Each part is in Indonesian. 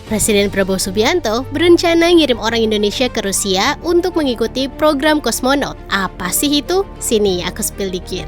Presiden Prabowo Subianto berencana ngirim orang Indonesia ke Rusia untuk mengikuti program kosmonot. Apa sih itu? Sini aku spill dikit.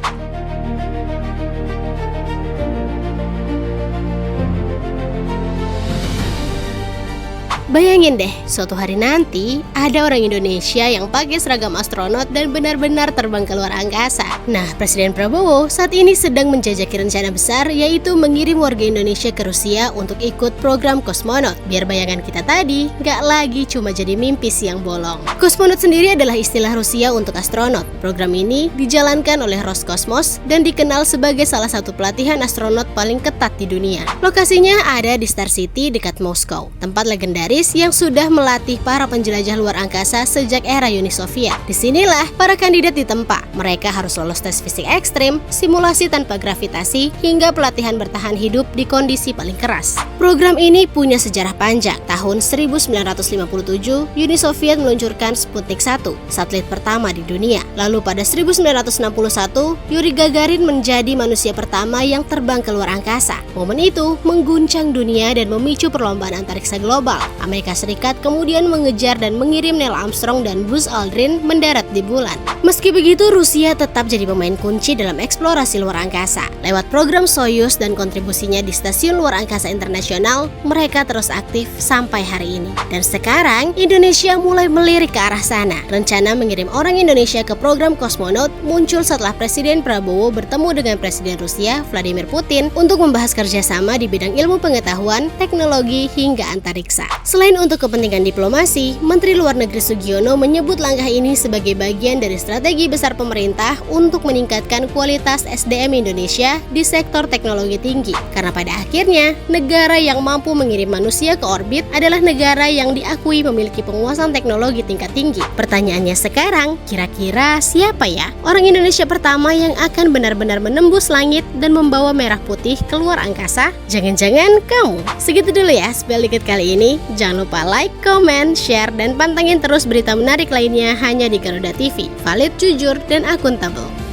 Bayangin deh, suatu hari nanti ada orang Indonesia yang pakai seragam astronot dan benar-benar terbang ke luar angkasa. Nah, Presiden Prabowo saat ini sedang menjajaki rencana besar, yaitu mengirim warga Indonesia ke Rusia untuk ikut program kosmonot. Biar bayangan kita tadi nggak lagi cuma jadi mimpi siang bolong. Kosmonot sendiri adalah istilah Rusia untuk astronot. Program ini dijalankan oleh Roskosmos dan dikenal sebagai salah satu pelatihan astronot paling ketat di dunia. Lokasinya ada di Star City dekat Moskow, tempat legendaris yang sudah melatih para penjelajah luar angkasa sejak era Uni Soviet. Disinilah para kandidat ditempa. Mereka harus lolos tes fisik ekstrim, simulasi tanpa gravitasi, hingga pelatihan bertahan hidup di kondisi paling keras. Program ini punya sejarah panjang. Tahun 1957, Uni Soviet meluncurkan Sputnik 1, satelit pertama di dunia. Lalu pada 1961, Yuri Gagarin menjadi manusia pertama yang terbang ke luar angkasa. Momen itu mengguncang dunia dan memicu perlombaan antariksa global. Amerika Serikat kemudian mengejar dan mengirim Neil Armstrong dan Buzz Aldrin mendarat di bulan. Meski begitu, Rusia tetap jadi pemain kunci dalam eksplorasi luar angkasa. Lewat program Soyuz dan kontribusinya di Stasiun Luar Angkasa Internasional, mereka terus aktif sampai hari ini. Dan sekarang, Indonesia mulai melirik ke arah sana. Rencana mengirim orang Indonesia ke program kosmonot muncul setelah Presiden Prabowo bertemu dengan Presiden Rusia, Vladimir Putin, untuk membahas kerjasama di bidang ilmu pengetahuan, teknologi, hingga antariksa. Selain untuk kepentingan diplomasi, Menteri Luar Negeri Sugiono menyebut langkah ini sebagai bagian dari strategi besar pemerintah untuk meningkatkan kualitas SDM Indonesia di sektor teknologi tinggi. Karena pada akhirnya, negara yang mampu mengirim manusia ke orbit adalah negara yang diakui memiliki penguasaan teknologi tingkat tinggi. Pertanyaannya sekarang, kira-kira siapa ya orang Indonesia pertama yang akan benar-benar menembus langit dan membawa merah putih keluar angkasa? Jangan-jangan kamu? Segitu dulu ya spill dikit kali ini. Jangan lupa like, comment, share, dan pantengin terus berita menarik lainnya hanya di Garuda TV. Valid, jujur, dan akuntabel.